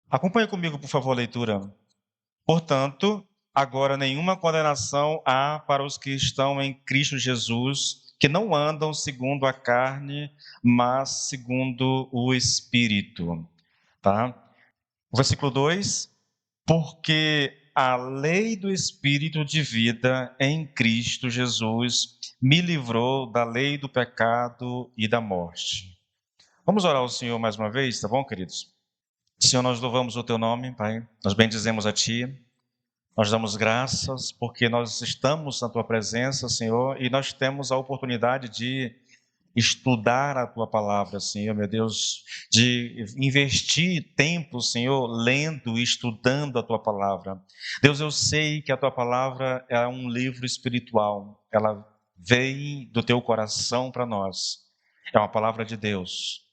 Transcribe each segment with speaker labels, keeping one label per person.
Speaker 1: Acompanhe comigo, por favor, a leitura. Portanto, agora nenhuma condenação há para os que estão em Cristo Jesus, que não andam segundo a carne, mas segundo o Espírito. Tá? Versículo 2: porque a lei do Espírito de vida em Cristo Jesus me livrou da lei do pecado e da morte. Vamos orar ao Senhor mais uma vez, tá bom, queridos? Senhor, nós louvamos o teu nome, Pai. Nós bendizemos a ti. Nós damos graças porque nós estamos na tua presença, Senhor, e nós temos a oportunidade de estudar a tua palavra, Senhor, meu Deus, de investir tempo, Senhor, lendo e estudando a tua palavra. Deus, eu sei que a tua palavra é um livro espiritual. Ela vem do teu coração para nós. É uma palavra de Deus.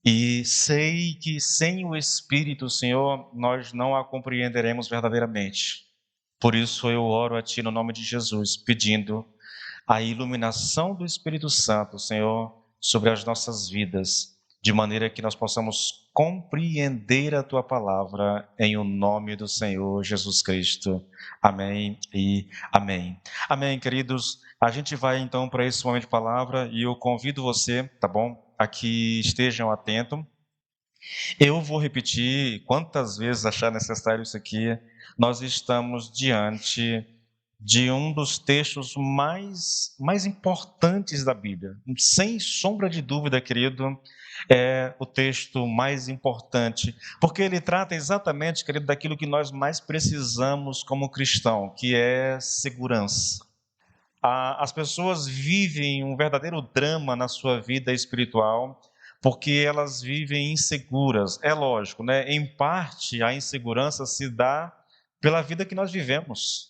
Speaker 1: E sei que sem o Espírito, Senhor, nós não a compreenderemos verdadeiramente. Por isso eu oro a Ti no nome de Jesus, pedindo a iluminação do Espírito Santo, Senhor, sobre as nossas vidas, de maneira que nós possamos compreender a Tua palavra em o nome do Senhor Jesus Cristo. Amém e amém. Amém, queridos. A gente vai então para esse momento de palavra e eu convido você, tá bom? A que estejam atentos. Eu vou repetir quantas vezes achar necessário isso aqui. Nós estamos diante de um dos textos mais importantes da Bíblia. Sem sombra de dúvida, querido, é o texto mais importante, porque ele trata exatamente, querido, daquilo que nós mais precisamos como cristão, que é segurança. As pessoas vivem um verdadeiro drama na sua vida espiritual, porque elas vivem inseguras. É lógico, né? Em parte, a insegurança se dá pela vida que nós vivemos.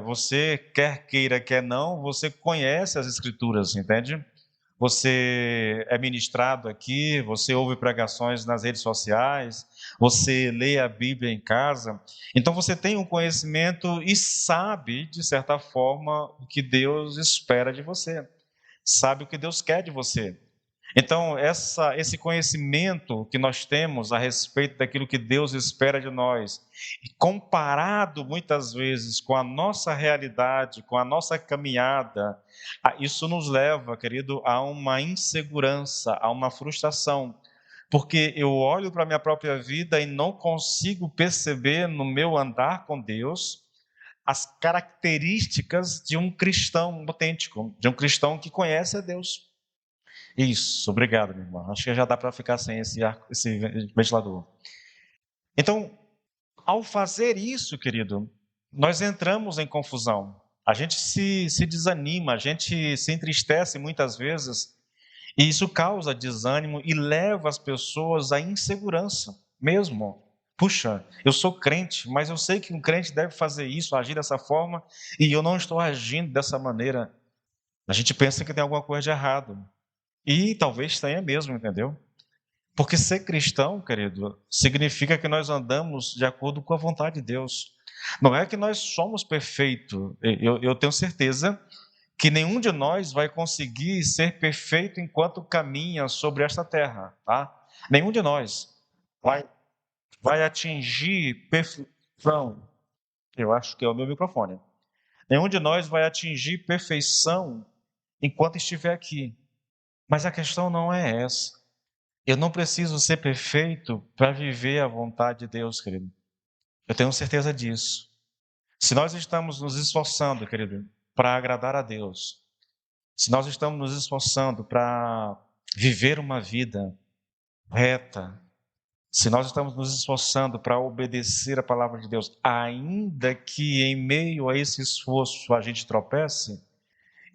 Speaker 1: Você quer queira, quer não, você conhece as Escrituras, entende? Você é ministrado aqui, você ouve pregações nas redes sociais, você lê a Bíblia em casa, então você tem um conhecimento e sabe, de certa forma, o que Deus espera de você, sabe o que Deus quer de você. Então, esse conhecimento que nós temos a respeito daquilo que Deus espera de nós, e comparado muitas vezes com a nossa realidade, com a nossa caminhada, isso nos leva, querido, a uma insegurança, a uma frustração, porque eu olho para a minha própria vida e não consigo perceber no meu andar com Deus as características de um cristão autêntico, de um cristão que conhece a Deus. Isso, obrigado, meu irmão. Acho que já dá para ficar sem esse ventilador. Então, ao fazer isso, querido, nós entramos em confusão. A gente se desanima, a gente se entristece muitas vezes, e isso causa desânimo e leva as pessoas à insegurança mesmo. Puxa, eu sou crente, mas eu sei que um crente deve fazer isso, agir dessa forma, e eu não estou agindo dessa maneira. A gente pensa que tem alguma coisa de errado. E talvez tenha mesmo, entendeu? Porque ser cristão, querido, significa que nós andamos de acordo com a vontade de Deus. Não é que nós somos perfeitos. Eu tenho certeza que nenhum de nós vai conseguir ser perfeito enquanto caminha sobre esta terra, tá? Nenhum de nós vai, vai atingir perfeição. Eu acho que é o meu microfone. Nenhum de nós vai atingir perfeição enquanto estiver aqui. Mas a questão não é essa. Eu não preciso ser perfeito para viver a vontade de Deus, querido. Eu tenho certeza disso. Se nós estamos nos esforçando, querido, para agradar a Deus, se nós estamos nos esforçando para viver uma vida reta, se nós estamos nos esforçando para obedecer a palavra de Deus, ainda que em meio a esse esforço a gente tropece,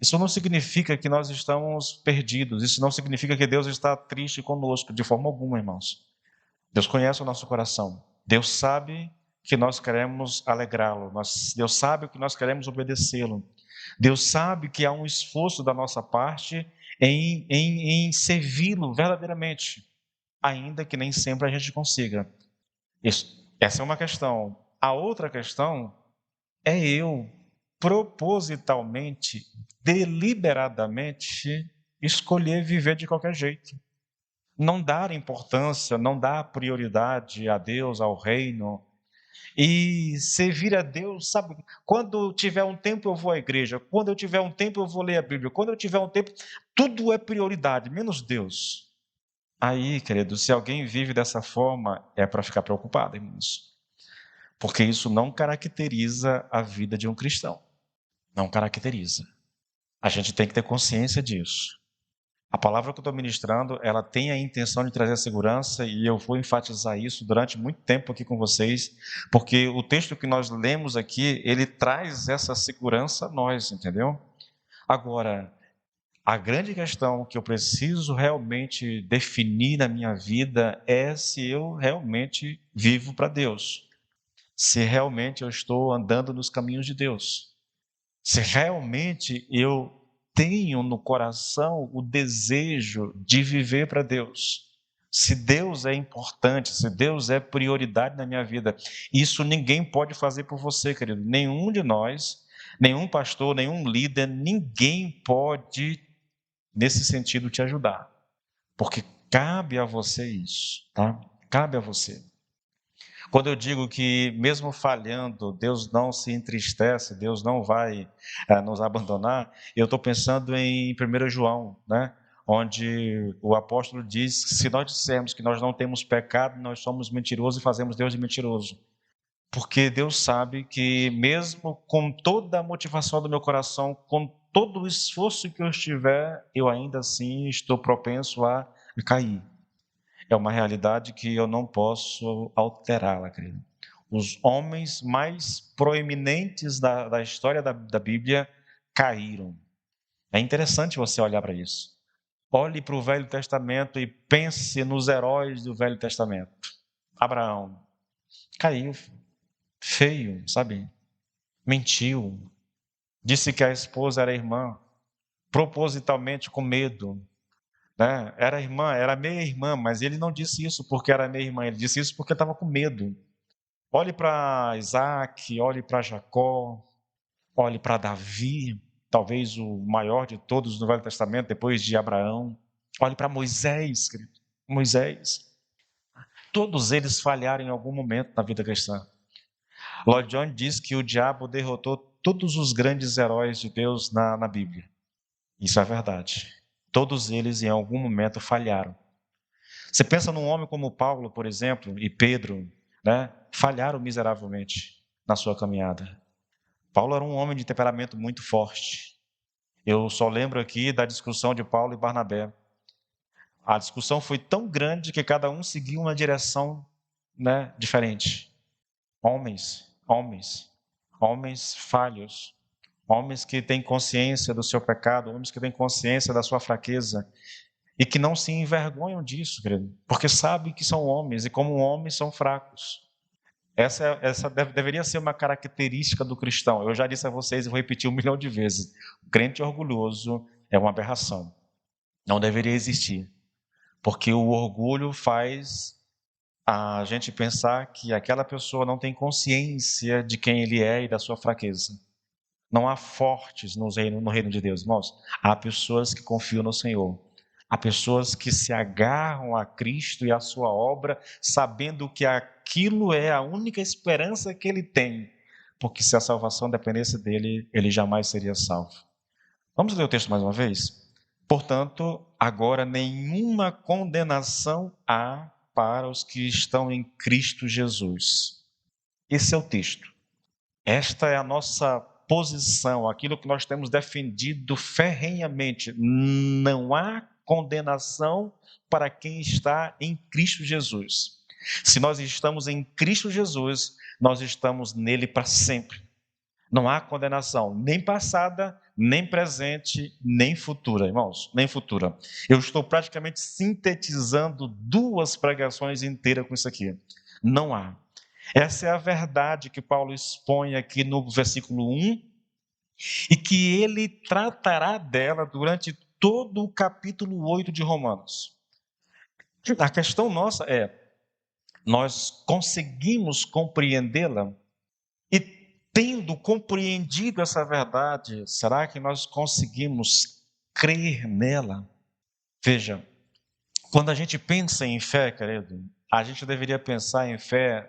Speaker 1: isso não significa que nós estamos perdidos, isso não significa que Deus está triste conosco, de forma alguma, irmãos. Deus conhece o nosso coração. Deus sabe que nós queremos alegrá-lo. Deus sabe que nós queremos obedecê-lo. Deus sabe que há um esforço da nossa parte em servi-lo verdadeiramente, ainda que nem sempre a gente consiga. Essa é uma questão. A outra questão é eu propositalmente, deliberadamente, escolher viver de qualquer jeito. não dar importância, não dar prioridade a Deus, ao reino, e servir a Deus, sabe? Quando tiver um tempo eu vou à igreja, quando eu tiver um tempo eu vou ler a Bíblia, quando eu tiver um tempo, tudo é prioridade, menos Deus. Aí, querido, se alguém vive dessa forma, é para ficar preocupado, irmãos. Porque isso não caracteriza a vida de um cristão. Não caracteriza. A gente tem que ter consciência disso. A palavra que eu estou ministrando, ela tem a intenção de trazer segurança e eu vou enfatizar isso durante muito tempo aqui com vocês, porque o texto que nós lemos aqui, ele traz essa segurança a nós, entendeu? Agora, a grande questão que eu preciso realmente definir na minha vida é se eu realmente vivo para Deus, se realmente eu estou andando nos caminhos de Deus, se realmente eu tenho no coração o desejo de viver para Deus. Se Deus é importante, se Deus é prioridade na minha vida, isso ninguém pode fazer por você, querido. Nenhum de nós, nenhum pastor, nenhum líder, ninguém pode, nesse sentido, te ajudar. Porque cabe a você isso, tá? Cabe a você. Quando eu digo que, mesmo falhando, Deus não se entristece, Deus não vai nos abandonar, eu estou pensando em 1 João, né? Onde o apóstolo diz que se nós dissermos que nós não temos pecado, nós somos mentirosos e fazemos Deus de mentiroso. Porque Deus sabe que, mesmo com toda a motivação do meu coração, com todo o esforço que eu estiver, eu ainda assim estou propenso a cair. É uma realidade que eu não posso alterá-la, querido. Os homens mais proeminentes da história da Bíblia caíram. É interessante você olhar para isso. Olhe para o Velho Testamento e pense nos heróis do Velho Testamento. Abraão caiu, feio, sabe? Mentiu, disse que a esposa era irmã, propositalmente com medo, né? Era irmã, era meia irmã, mas ele não disse isso porque era meia irmã, ele disse isso porque estava com medo. Olhe para Isaac, olhe para Jacó, olhe para Davi, talvez o maior de todos no Velho Testamento, depois de Abraão. Olhe para Moisés, querido. Moisés. Todos eles falharam em algum momento na vida cristã. Lloyd Jones diz que o diabo derrotou todos os grandes heróis de Deus na Bíblia. Isso é verdade. Todos eles em algum momento falharam. Você pensa num homem como Paulo, por exemplo, e Pedro, né? Falharam miseravelmente na sua caminhada. Paulo era um homem de temperamento muito forte. Eu só lembro aqui da discussão de Paulo e Barnabé. A discussão foi tão grande que cada um seguiu uma direção, né, diferente. Homens falhos, homens que têm consciência do seu pecado, homens que têm consciência da sua fraqueza e que não se envergonham disso, querido, porque sabem que são homens e como homens são fracos. Essa deveria ser uma característica do cristão. Eu já disse a vocês e vou repetir 1 milhão de vezes. O crente orgulhoso é uma aberração. Não deveria existir. Porque o orgulho faz a gente pensar que aquela pessoa não tem consciência de quem ele é e da sua fraqueza. Não há fortes no reino de Deus, irmãos. Há pessoas que confiam no Senhor. Há pessoas que se agarram a Cristo e a sua obra, sabendo que aquilo é a única esperança que ele tem, porque se a salvação dependesse dele, ele jamais seria salvo. Vamos ler o texto mais uma vez? Portanto, agora nenhuma condenação há para os que estão em Cristo Jesus. Esse é o texto. Esta é a nossa posição, aquilo que nós temos defendido ferrenhamente. Não há condenação para quem está em Cristo Jesus. Se nós estamos em Cristo Jesus, nós estamos nele para sempre. Não há condenação, nem passada, nem presente, nem futura, irmãos, nem futura. Eu estou praticamente sintetizando 2 pregações inteiras com isso aqui. Não há. Essa é a verdade que Paulo expõe aqui no versículo 1 e que ele tratará dela durante todo o capítulo 8 de Romanos. A questão nossa é, nós conseguimos compreendê-la? E tendo compreendido essa verdade, será que nós conseguimos crer nela? Veja, Quando a gente pensa em fé, querido, a gente deveria pensar em fé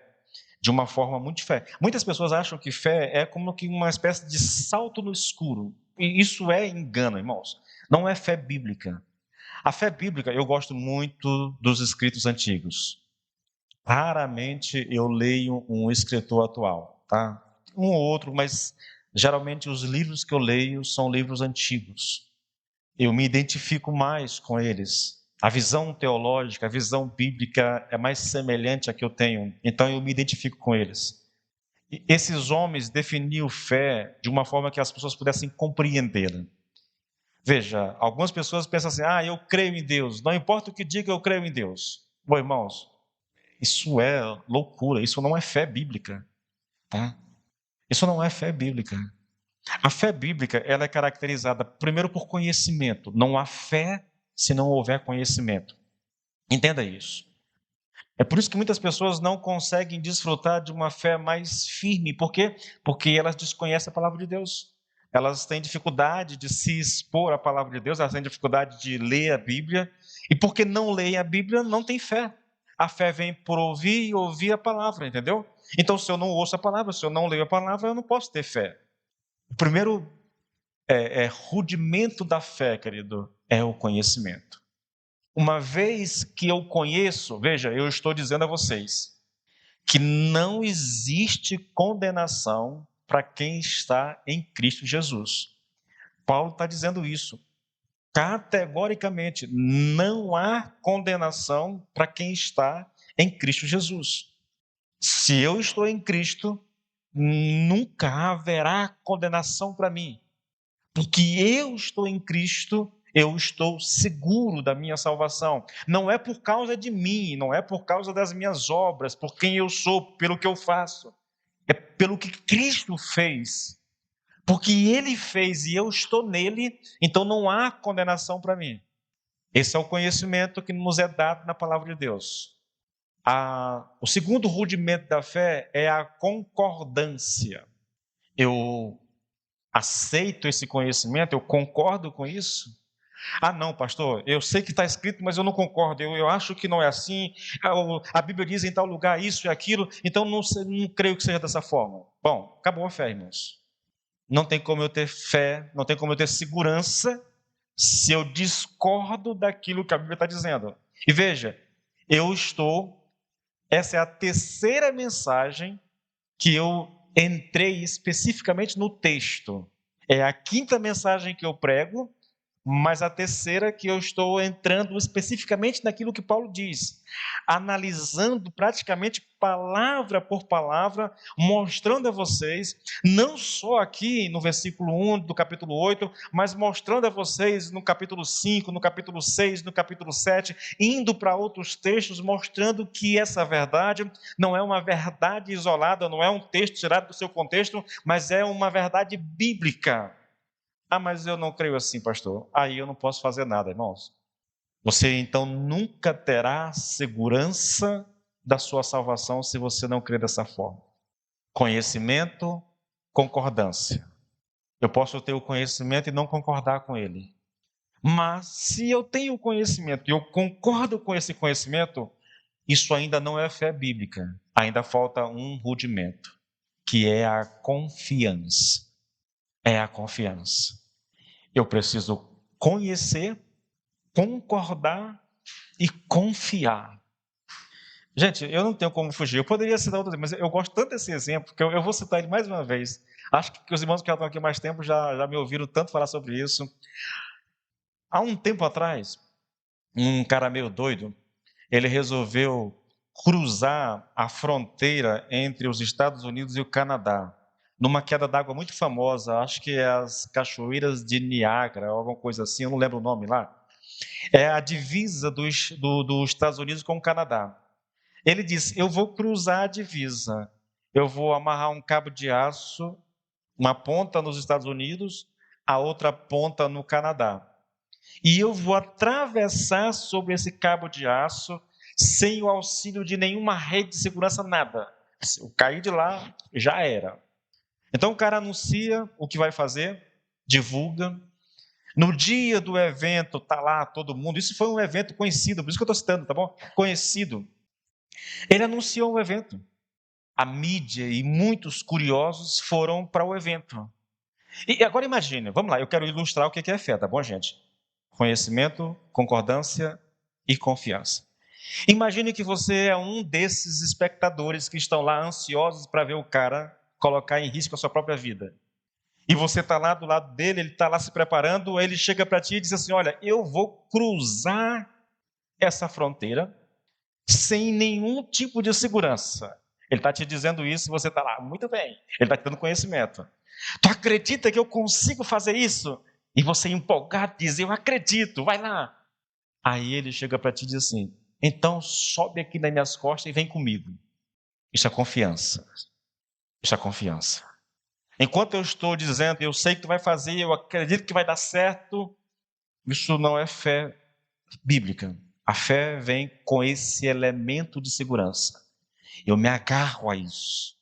Speaker 1: de uma forma muito diferente. Muitas pessoas acham que fé é como que uma espécie de salto no escuro. E isso é engano, irmãos. Não é fé bíblica. A fé bíblica, eu gosto muito dos escritos antigos. Raramente eu leio um escritor atual, tá? Um ou outro, mas geralmente os livros que eu leio são livros antigos. Eu me identifico mais com eles. A visão teológica, a visão bíblica é mais semelhante à que eu tenho, então eu me identifico com eles. E esses homens definiam fé de uma forma que as pessoas pudessem compreender. Veja, algumas pessoas pensam assim: eu creio em Deus, não importa o que diga, eu creio em Deus. Bom, irmãos, isso é loucura, isso não é fé bíblica, tá? Isso não é fé bíblica. A fé bíblica, ela é caracterizada primeiro por conhecimento. Não há fé se não houver conhecimento. Entenda isso. É por isso que muitas pessoas não conseguem desfrutar de uma fé mais firme. Por quê? Porque elas desconhecem a palavra de Deus. Elas têm dificuldade de se expor à palavra de Deus, elas têm dificuldade de ler a Bíblia. E porque não leem a Bíblia, não tem fé. A fé vem por ouvir e ouvir a palavra, entendeu? Então, se eu não ouço a palavra, se eu não leio a palavra, eu não posso ter fé. O primeiro rudimento da fé, querido, é o conhecimento. Uma vez que eu conheço, veja, eu estou dizendo a vocês que não existe condenação para quem está em Cristo Jesus. Paulo está dizendo isso. Categoricamente, não há condenação para quem está em Cristo Jesus. Se eu estou em Cristo, nunca haverá condenação para mim. Porque eu estou em Cristo, eu estou seguro da minha salvação. Não é por causa de mim, não é por causa das minhas obras, por quem eu sou, pelo que eu faço. É pelo que Cristo fez. Porque Ele fez e eu estou nele, então não há condenação para mim. Esse é o conhecimento que nos é dado na palavra de Deus. O segundo rudimento da fé é a concordância. Eu aceito esse conhecimento, eu concordo com isso. Não, pastor, eu sei que está escrito, mas eu não concordo, eu acho que não é assim, a Bíblia diz em tal lugar isso e aquilo, então não creio que seja dessa forma. Bom, acabou a fé, irmãos. Não tem como eu ter fé, não tem como eu ter segurança se eu discordo daquilo que a Bíblia está dizendo. E veja, essa é a terceira mensagem que eu entrei especificamente no texto. É a quinta mensagem que eu prego, mas a terceira que eu estou entrando especificamente naquilo que Paulo diz, analisando praticamente palavra por palavra, mostrando a vocês, não só aqui no versículo 1 do capítulo 8, mas mostrando a vocês no capítulo 5, no capítulo 6, no capítulo 7, indo para outros textos, mostrando que essa verdade não é uma verdade isolada, não é um texto tirado do seu contexto, mas é uma verdade bíblica. Mas eu não creio assim, pastor. Aí eu não posso fazer nada, irmãos. Você então nunca terá segurança da sua salvação se você não crer dessa forma. Conhecimento, concordância. Eu posso ter o conhecimento e não concordar com ele. Mas se eu tenho o conhecimento e eu concordo com esse conhecimento, isso ainda não é fé bíblica. Ainda falta um rudimento, que é a confiança. É a confiança. Eu preciso conhecer, concordar e confiar. Gente, eu não tenho como fugir. Eu poderia citar outros, mas eu gosto tanto desse exemplo que eu vou citar ele mais uma vez. Acho que os irmãos que já estão aqui mais tempo já me ouviram tanto falar sobre isso. Há um tempo atrás, um cara meio doido, ele resolveu cruzar a fronteira entre os Estados Unidos e o Canadá, numa queda d'água muito famosa, acho que é as Cachoeiras de Niágara, alguma coisa assim, eu não lembro o nome lá. É a divisa dos Estados Unidos com o Canadá. Ele disse: eu vou cruzar a divisa, eu vou amarrar um cabo de aço, uma ponta nos Estados Unidos, a outra ponta no Canadá. E eu vou atravessar sobre esse cabo de aço sem o auxílio de nenhuma rede de segurança, nada. Se eu cair de lá, já era. Então o cara anuncia o que vai fazer, divulga. No dia do evento, está lá todo mundo. Isso foi um evento conhecido, por isso que eu estou citando, tá bom? Conhecido. Ele anunciou o evento. A mídia e muitos curiosos foram para o evento. E agora imagine, vamos lá, eu quero ilustrar o que é fé, tá bom, gente? Conhecimento, concordância e confiança. Imagine que você é um desses espectadores que estão lá ansiosos para ver o cara colocar em risco a sua própria vida. E você está lá do lado dele, ele está lá se preparando, ele chega para ti e diz assim: olha, eu vou cruzar essa fronteira sem nenhum tipo de segurança. Ele está te dizendo isso e você está lá, muito bem, ele está te dando conhecimento. Tu acredita que eu consigo fazer isso? E você empolgado diz: eu acredito, vai lá. Aí ele chega para ti e diz assim: então sobe aqui nas minhas costas e vem comigo. Isso é confiança. Isso é confiança. Enquanto eu estou dizendo, eu sei que tu vai fazer, eu acredito que vai dar certo, isso não é fé bíblica. A fé vem com esse elemento de segurança. Eu me agarro a isso.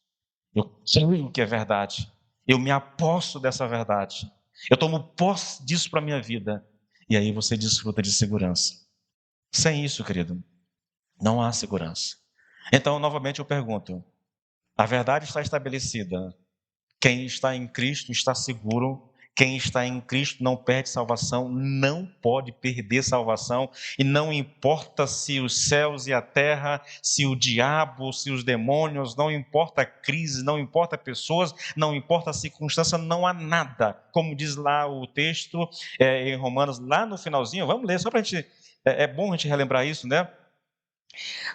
Speaker 1: Eu creio que é verdade. Eu me aposto dessa verdade. Eu tomo posse disso para a minha vida. E aí você desfruta de segurança. Sem isso, querido, não há segurança. Então, novamente eu pergunto: a verdade está estabelecida. Quem está em Cristo está seguro. Quem está em Cristo não perde salvação, não pode perder salvação, e não importa se os céus e a terra, se o diabo, se os demônios, não importa a crise, não importa pessoas, não importa a circunstância, não há nada. Como diz lá o texto em Romanos, lá no finalzinho, vamos ler, só para a gente, é bom a gente relembrar isso, né?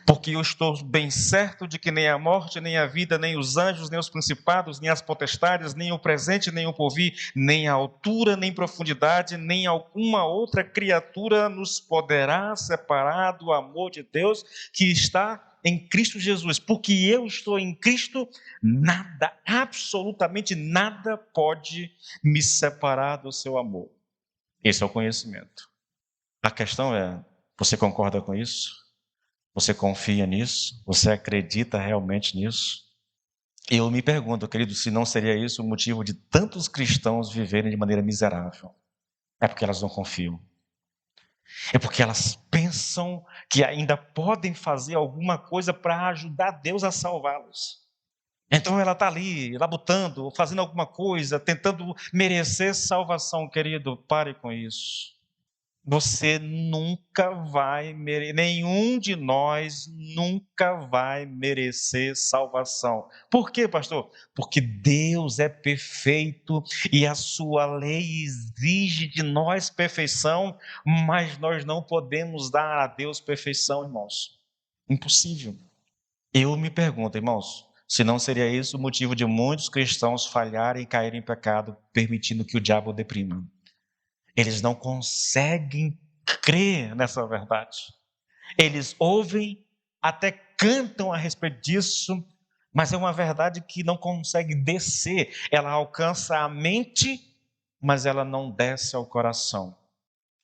Speaker 1: Porque eu estou bem certo de que nem a morte, nem a vida, nem os anjos, nem os principados, nem as potestades, nem o presente, nem o porvir, nem a altura, nem profundidade, nem alguma outra criatura nos poderá separar do amor de Deus que está em Cristo Jesus. Porque eu estou em Cristo, nada, absolutamente nada pode me separar do seu amor. Esse é o conhecimento. A questão é: você concorda com isso? Você confia nisso? Você acredita realmente nisso? Eu me pergunto, querido, se não seria isso o motivo de tantos cristãos viverem de maneira miserável. É porque elas não confiam. É porque elas pensam que ainda podem fazer alguma coisa para ajudar Deus a salvá-los. Então ela está ali, labutando, fazendo alguma coisa, tentando merecer salvação, querido. Pare com isso. Você nunca vai merecer, nenhum de nós nunca vai merecer salvação. Por quê, pastor? Porque Deus é perfeito e a sua lei exige de nós perfeição, mas nós não podemos dar a Deus perfeição, irmãos. Impossível. Eu me pergunto, irmãos, se não seria isso o motivo de muitos cristãos falharem e caírem em pecado, permitindo que o diabo o deprima. Eles não conseguem crer nessa verdade. Eles ouvem, até cantam a respeito disso, mas é uma verdade que não consegue descer. Ela alcança a mente, mas ela não desce ao coração.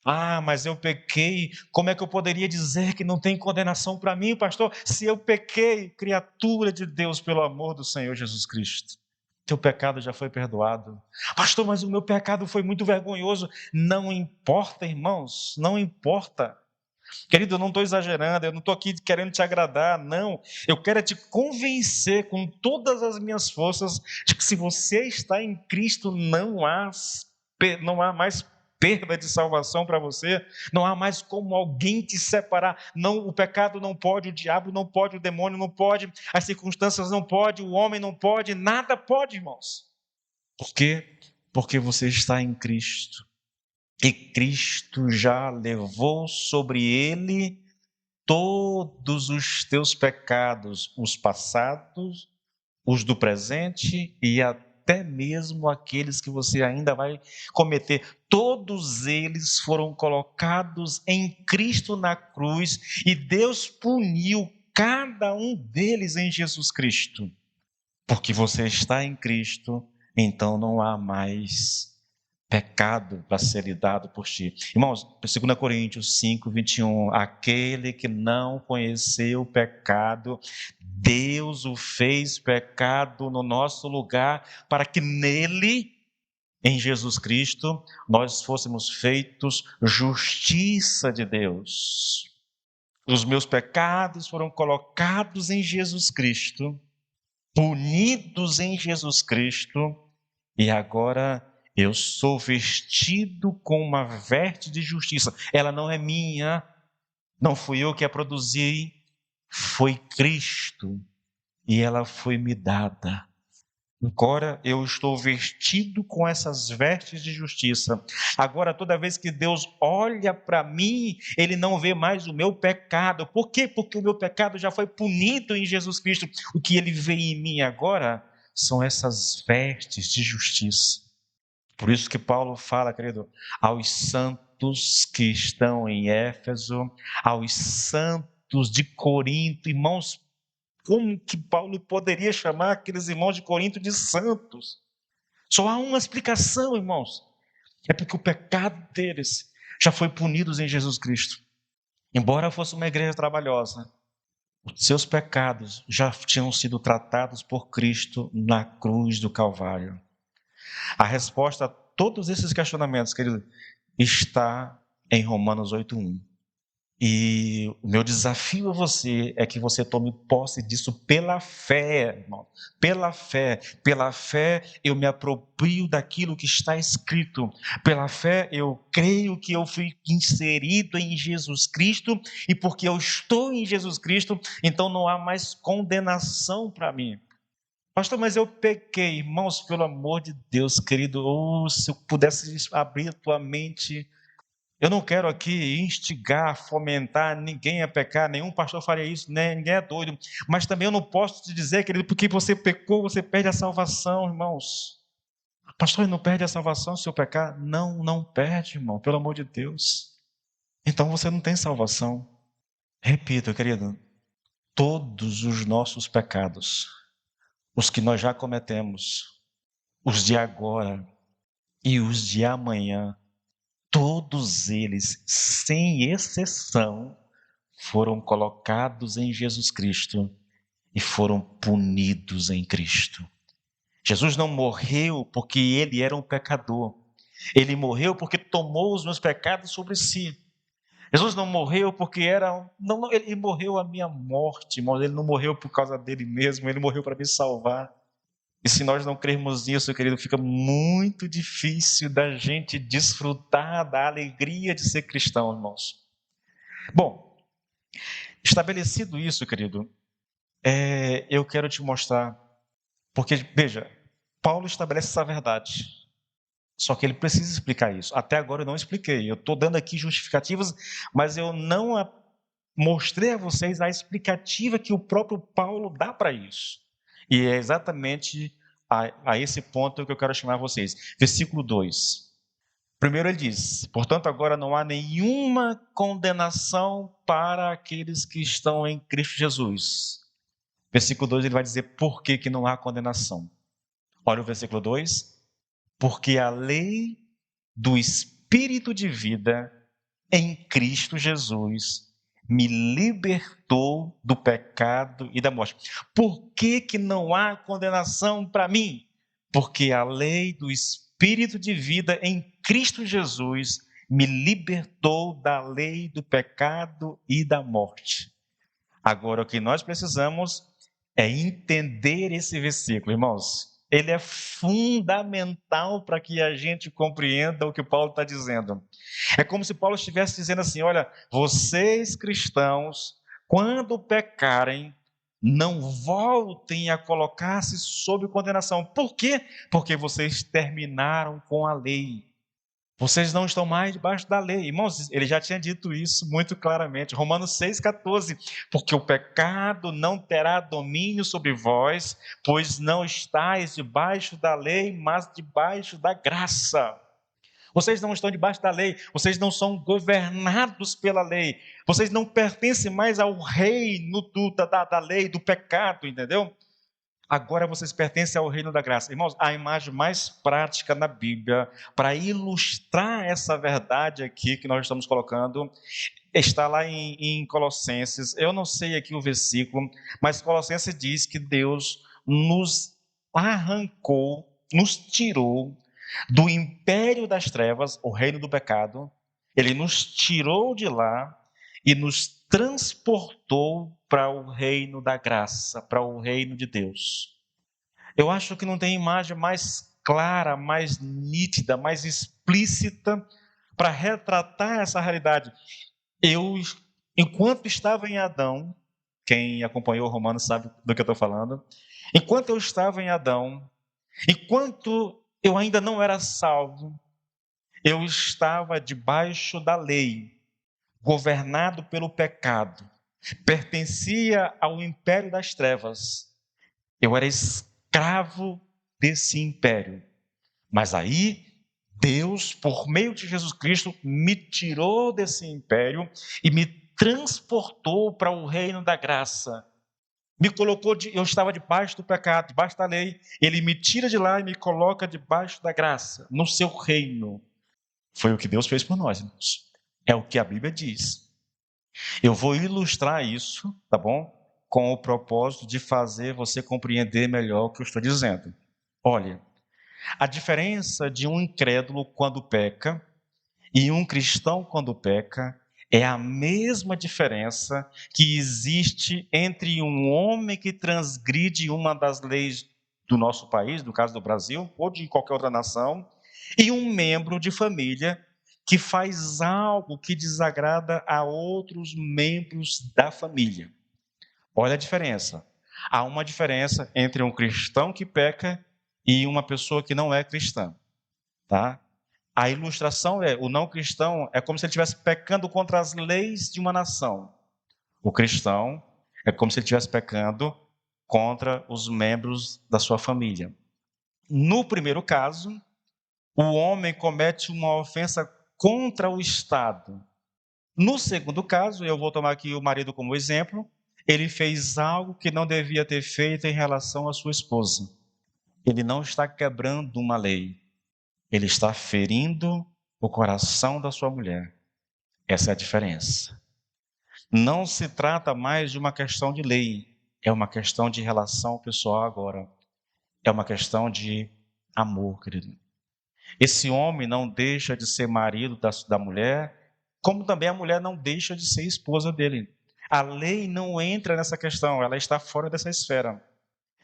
Speaker 1: Ah, mas eu pequei. Como é que eu poderia dizer que não tem condenação para mim, pastor? Se eu pequei, criatura de Deus, pelo amor do Senhor Jesus Cristo. Teu pecado já foi perdoado. Pastor, mas o meu pecado foi muito vergonhoso. Não importa, irmãos, não importa. Querido, eu não estou exagerando, eu não estou aqui querendo te agradar, não. Eu quero te convencer com todas as minhas forças de que se você está em Cristo, não há mais perda de salvação para você, não há mais como alguém te separar. Não, o pecado não pode, o diabo não pode, o demônio não pode, as circunstâncias não pode, o homem não pode, nada pode, irmãos. Por quê? Porque você está em Cristo. E Cristo já levou sobre ele todos os teus pecados, os passados, os do presente e até mesmo aqueles que você ainda vai cometer. Todos eles foram colocados em Cristo na cruz e Deus puniu cada um deles em Jesus Cristo. Porque você está em Cristo, então não há mais pecado para ser lidado por ti. Irmãos, 2 Coríntios 5, 21, aquele que não conheceu o pecado, Deus o fez pecado no nosso lugar, para que nele em Jesus Cristo, nós fôssemos feitos justiça de Deus. Os meus pecados foram colocados em Jesus Cristo, punidos em Jesus Cristo, e agora eu sou vestido com uma veste de justiça. Ela não é minha, não fui eu que a produzi, foi Cristo, e ela foi me dada. Agora eu estou vestido com essas vestes de justiça. Agora, toda vez que Deus olha para mim, Ele não vê mais o meu pecado. Por quê? Porque o meu pecado já foi punido em Jesus Cristo. O que Ele vê em mim agora são essas vestes de justiça. Por isso que Paulo fala, querido, aos santos que estão em Éfeso, aos santos de Corinto, irmãos, como que Paulo poderia chamar aqueles irmãos de Corinto de santos? Só há uma explicação, irmãos. É porque o pecado deles já foi punido em Jesus Cristo. Embora fosse uma igreja trabalhosa, os seus pecados já tinham sido tratados por Cristo na cruz do Calvário. A resposta a todos esses questionamentos, querido, está em Romanos 8:1. E o meu desafio a você é que você tome posse disso pela fé, irmão. Pela fé. Pela fé eu me aproprio daquilo que está escrito. Pela fé eu creio que eu fui inserido em Jesus Cristo, e porque eu estou em Jesus Cristo, então não há mais condenação para mim. Pastor, mas eu pequei. Irmãos, pelo amor de Deus, querido, se eu pudesse abrir a tua mente. Eu não quero aqui instigar, fomentar ninguém a pecar, nenhum pastor faria isso, né? Ninguém é doido. Mas também eu não posso te dizer, querido, porque você pecou, você perde a salvação, irmãos. Pastor, ele não perde a salvação se eu pecar? Não, não perde, irmão, pelo amor de Deus. Então você não tem salvação. Repito, querido, todos os nossos pecados, os que nós já cometemos, os de agora e os de amanhã, todos eles, sem exceção, foram colocados em Jesus Cristo e foram punidos em Cristo. Jesus não morreu porque ele era um pecador. Ele morreu porque tomou os meus pecados sobre si. Jesus não morreu porque ele morreu a minha morte, irmão. Ele não morreu por causa dele mesmo, ele morreu para me salvar. E se nós não crermos nisso, querido, fica muito difícil da gente desfrutar da alegria de ser cristão, irmãos. Bom, estabelecido isso, querido, eu quero te mostrar, porque, veja, Paulo estabelece essa verdade, só que ele precisa explicar isso. Até agora eu não expliquei, eu estou dando aqui justificativas, mas eu não mostrei a vocês a explicativa que o próprio Paulo dá para isso. E é exatamente a esse ponto que eu quero chamar vocês. Versículo 2. Primeiro ele diz: portanto, agora não há nenhuma condenação para aqueles que estão em Cristo Jesus. Versículo 2 ele vai dizer por que não há condenação. Olha o versículo 2. Porque a lei do Espírito de vida em Cristo Jesus me libertou do pecado e da morte. Por que não há condenação para mim? Porque a lei do Espírito de vida em Cristo Jesus me libertou da lei do pecado e da morte. Agora, o que nós precisamos é entender esse versículo, irmãos. Ele é fundamental para que a gente compreenda o que Paulo está dizendo. É como se Paulo estivesse dizendo assim: olha, vocês cristãos, quando pecarem, não voltem a colocar-se sob condenação. Por quê? Porque vocês terminaram com a lei. Vocês não estão mais debaixo da lei. Irmãos, ele já tinha dito isso muito claramente. Romanos 6,14. Porque o pecado não terá domínio sobre vós, pois não estáis debaixo da lei, mas debaixo da graça. Vocês não estão debaixo da lei, vocês não são governados pela lei. Vocês não pertencem mais ao reino da lei, do pecado, entendeu? Agora vocês pertencem ao reino da graça. Irmãos, a imagem mais prática na Bíblia para ilustrar essa verdade aqui que nós estamos colocando está lá em Colossenses. Eu não sei aqui o versículo, mas Colossenses diz que Deus nos arrancou, nos tirou do império das trevas, o reino do pecado. Ele nos tirou de lá e nos transportou para o reino da graça, para o reino de Deus. Eu acho que não tem imagem mais clara, mais nítida, mais explícita para retratar essa realidade. Eu, enquanto estava em Adão, quem acompanhou o Romanos sabe do que eu estou falando. Enquanto eu estava em Adão, enquanto eu ainda não era salvo, eu estava debaixo da lei, governado pelo pecado, pertencia ao império das trevas. Eu era escravo desse império. Mas aí, Deus, por meio de Jesus Cristo, me tirou desse império e me transportou para o reino da graça. Me colocou, eu estava debaixo do pecado, debaixo da lei. Ele me tira de lá e me coloca debaixo da graça, no seu reino. Foi o que Deus fez por nós, irmãos. É o que a Bíblia diz. Eu vou ilustrar isso, tá bom? Com o propósito de fazer você compreender melhor o que eu estou dizendo. Olha, a diferença de um incrédulo quando peca e um cristão quando peca é a mesma diferença que existe entre um homem que transgride uma das leis do nosso país, no caso do Brasil, ou de qualquer outra nação, e um membro de família que faz algo que desagrada a outros membros da família. Olha a diferença. Há uma diferença entre um cristão que peca e uma pessoa que não é cristã, tá? A ilustração é, o não cristão é como se ele estivesse pecando contra as leis de uma nação. O cristão é como se ele estivesse pecando contra os membros da sua família. No primeiro caso, o homem comete uma ofensa contra o Estado. No segundo caso, eu vou tomar aqui o marido como exemplo, ele fez algo que não devia ter feito em relação à sua esposa. Ele não está quebrando uma lei, ele está ferindo o coração da sua mulher. Essa é a diferença. Não se trata mais de uma questão de lei, é uma questão de relação pessoal agora. É uma questão de amor, querido. Esse homem não deixa de ser marido da mulher, como também a mulher não deixa de ser esposa dele. A lei não entra nessa questão, ela está fora dessa esfera.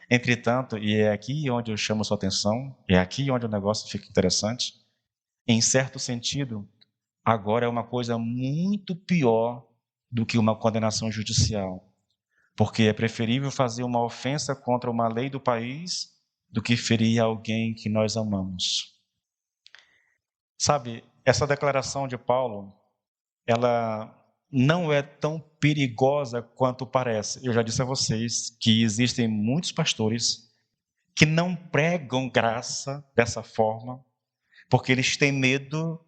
Speaker 1: Entretanto, e é aqui onde eu chamo a sua atenção, é aqui onde o negócio fica interessante, em certo sentido, agora é uma coisa muito pior do que uma condenação judicial. Porque é preferível fazer uma ofensa contra uma lei do país do que ferir alguém que nós amamos. Sabe, essa declaração de Paulo, ela não é tão perigosa quanto parece. Eu já disse a vocês que existem muitos pastores que não pregam graça dessa forma, porque eles têm medo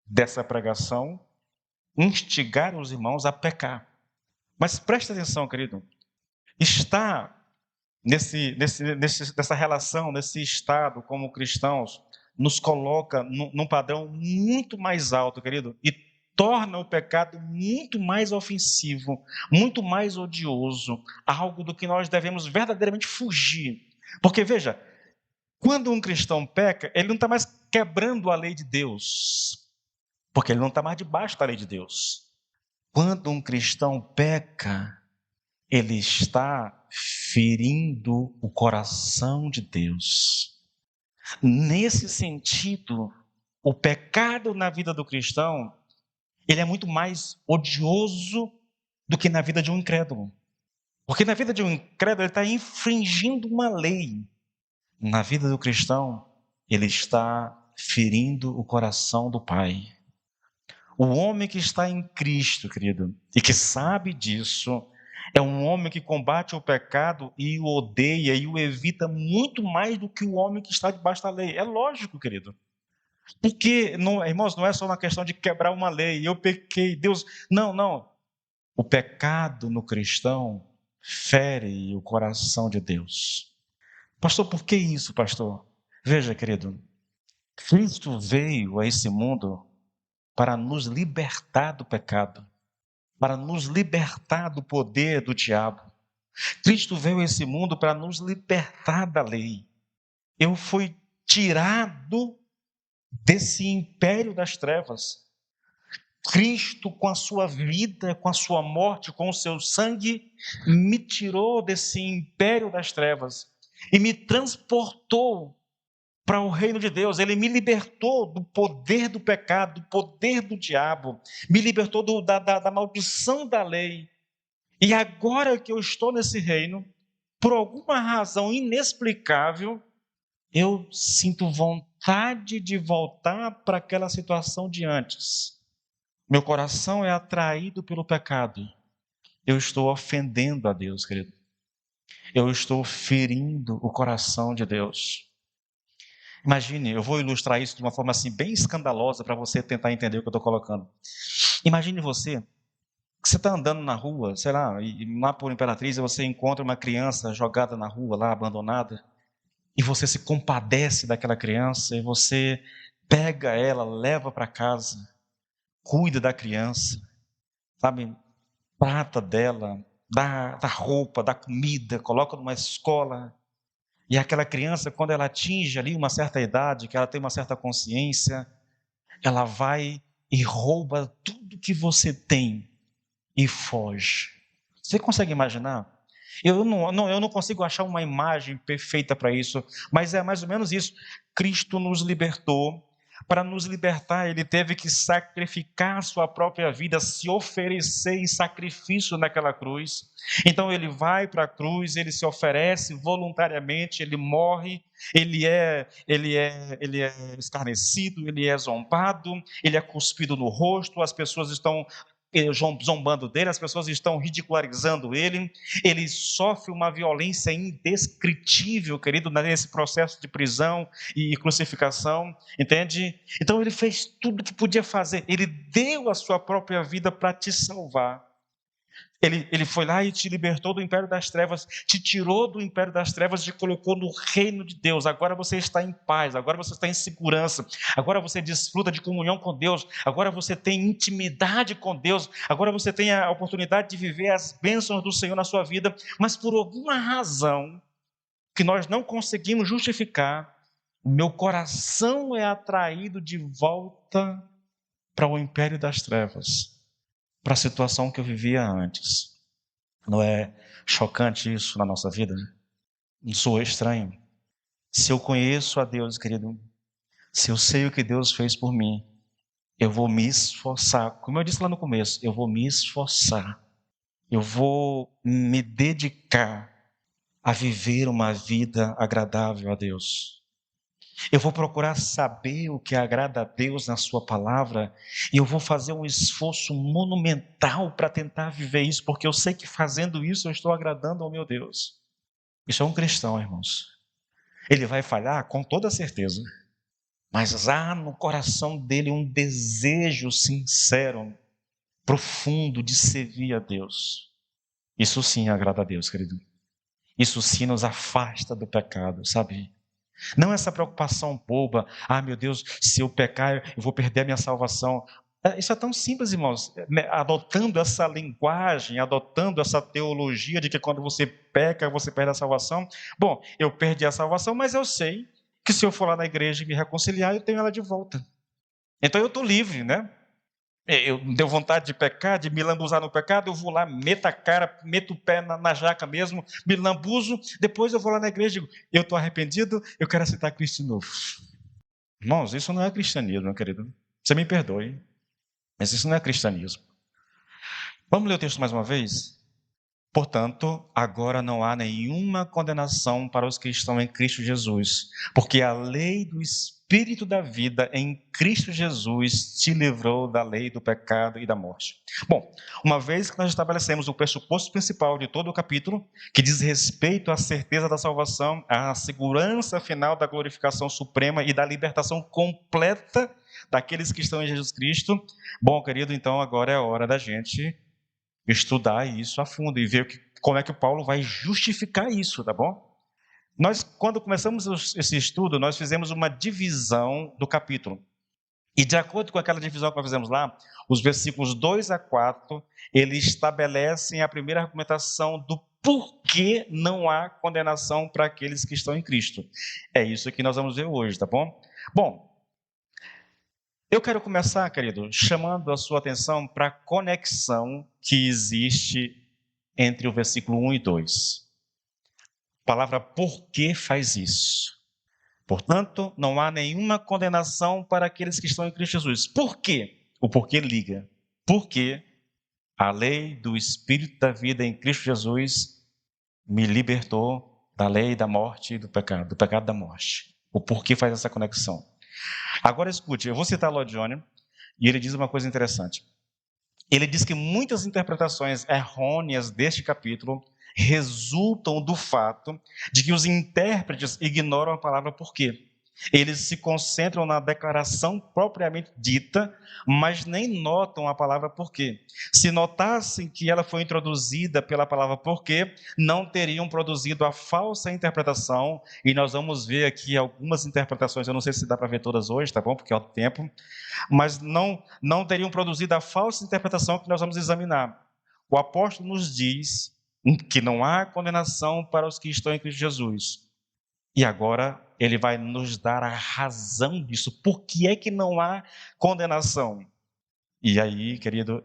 Speaker 1: dessa pregação instigar os irmãos a pecar. Mas preste atenção, querido, está nessa relação, nesse estado como cristãos, nos coloca num padrão muito mais alto, querido, e torna o pecado muito mais ofensivo, muito mais odioso, algo do que nós devemos verdadeiramente fugir. Porque, veja, quando um cristão peca, ele não está mais quebrando a lei de Deus, porque ele não está mais debaixo da lei de Deus. Quando um cristão peca, ele está ferindo o coração de Deus. Nesse sentido, o pecado na vida do cristão, ele é muito mais odioso do que na vida de um incrédulo. Porque na vida de um incrédulo, ele está infringindo uma lei. Na vida do cristão, ele está ferindo o coração do Pai. O homem que está em Cristo, querido, e que sabe disso, é um homem que combate o pecado e o odeia e o evita muito mais do que o homem que está debaixo da lei. É lógico, querido. Porque, não, irmãos, não é só uma questão de quebrar uma lei. Eu pequei, Deus... Não, não. O pecado no cristão fere o coração de Deus. Pastor, por que isso, pastor? Veja, querido, Cristo veio a esse mundo para nos libertar do pecado, para nos libertar do poder do diabo. Cristo veio a esse mundo para nos libertar da lei. Eu fui tirado desse império das trevas. Cristo, com a sua vida, com a sua morte, com o seu sangue, me tirou desse império das trevas e me transportou para o reino de Deus. Ele me libertou do poder do pecado, do poder do diabo, me libertou da maldição da lei. E agora que eu estou nesse reino, por alguma razão inexplicável, eu sinto vontade de voltar para aquela situação de antes. Meu coração é atraído pelo pecado. Eu estou ofendendo a Deus, querido. Eu estou ferindo o coração de Deus. Imagine, eu vou ilustrar isso de uma forma assim bem escandalosa para você tentar entender o que eu estou colocando. Imagine você, que você está andando na rua, sei lá, e lá por Imperatriz você encontra uma criança jogada na rua lá, abandonada, e você se compadece daquela criança, e você pega ela, leva para casa, cuida da criança, sabe? Trata dela, dá roupa, dá comida, coloca numa escola. E aquela criança, quando ela atinge ali uma certa idade, que ela tem uma certa consciência, ela vai e rouba tudo que você tem e foge. Você consegue imaginar? Eu não consigo achar uma imagem perfeita para isso, mas é mais ou menos isso. Cristo nos libertou. Para nos libertar, ele teve que sacrificar a sua própria vida, se oferecer em sacrifício naquela cruz. Então ele vai para a cruz, ele se oferece voluntariamente, ele morre, ele é escarnecido, ele é zombado, ele é cuspido no rosto, as pessoas estão zombando dele, as pessoas estão ridicularizando ele sofre uma violência indescritível, querido, nesse processo de prisão e crucificação, entende? Então ele fez tudo o que podia fazer, ele deu a sua própria vida para te salvar. Ele foi lá e te libertou do império das trevas, te tirou do império das trevas e te colocou no reino de Deus. Agora você está em paz, agora você está em segurança, agora você desfruta de comunhão com Deus, agora você tem intimidade com Deus, agora você tem a oportunidade de viver as bênçãos do Senhor na sua vida, mas por alguma razão que nós não conseguimos justificar, o meu coração é atraído de volta para o império das trevas, para a situação que eu vivia antes. Não é chocante isso na nossa vida? Não soa estranho? Se eu conheço a Deus, querido, se eu sei o que Deus fez por mim, eu vou me esforçar. Como eu disse lá no começo, eu vou me esforçar. Eu vou me dedicar a viver uma vida agradável a Deus. Eu vou procurar saber o que agrada a Deus na sua palavra e eu vou fazer um esforço monumental para tentar viver isso, porque eu sei que fazendo isso eu estou agradando ao meu Deus. Isso é um cristão, irmãos. Ele vai falhar com toda certeza, mas há no coração dele um desejo sincero, profundo de servir a Deus. Isso sim agrada a Deus, querido. Isso sim nos afasta do pecado, sabe? Não essa preocupação boba, meu Deus, se eu pecar, eu vou perder a minha salvação. Isso é tão simples, irmãos, adotando essa linguagem, adotando essa teologia de que quando você peca, você perde a salvação. Bom, eu perdi a salvação, mas eu sei que se eu for lá na igreja e me reconciliar, eu tenho ela de volta. Então eu estou livre, né? Eu deu vontade de pecar, de me lambuzar no pecado, eu vou lá, meto a cara, meto o pé na jaca mesmo, me lambuzo, depois eu vou lá na igreja e digo, eu estou arrependido, eu quero aceitar Cristo de novo. Irmãos, isso não é cristianismo, meu querido. Você me perdoe, mas isso não é cristianismo. Vamos ler o texto mais uma vez? Portanto, agora não há nenhuma condenação para os que estão em Cristo Jesus, porque a lei do Espírito da vida em Cristo Jesus te livrou da lei do pecado e da morte. Bom, uma vez que nós estabelecemos o pressuposto principal de todo o capítulo, que diz respeito à certeza da salvação, à segurança final da glorificação suprema e da libertação completa daqueles que estão em Jesus Cristo, bom, querido, então agora é a hora da gente estudar isso a fundo e ver como é que o Paulo vai justificar isso, tá bom? Nós, quando começamos esse estudo, nós fizemos uma divisão do capítulo. E de acordo com aquela divisão que nós fizemos lá, os versículos 2 a 4, eles estabelecem a primeira argumentação do porquê não há condenação para aqueles que estão em Cristo. É isso que nós vamos ver hoje, tá bom? Bom, Eu quero começar, querido, chamando a sua atenção para a conexão que existe entre o versículo 1 e 2. A palavra por que faz isso? Portanto, não há nenhuma condenação para aqueles que estão em Cristo Jesus. Por quê? O porquê liga. Porque a lei do Espírito da vida em Cristo Jesus me libertou da lei da morte e do pecado da morte. O porquê faz essa conexão. Agora escute, eu vou citar Lloyd Jones e ele diz uma coisa interessante. Ele diz que muitas interpretações errôneas deste capítulo resultam do fato de que os intérpretes ignoram a palavra porquê. Eles se concentram na declaração propriamente dita, mas nem notam a palavra porquê. Se notassem que ela foi introduzida pela palavra porquê, não teriam produzido a falsa interpretação, e nós vamos ver aqui algumas interpretações, eu não sei se dá para ver todas hoje, tá bom? Porque é o tempo, mas não teriam produzido a falsa interpretação que nós vamos examinar. O apóstolo nos diz que não há condenação para os que estão em Cristo Jesus. E agora ele vai nos dar a razão disso. Por que é que não há condenação? E aí, querido,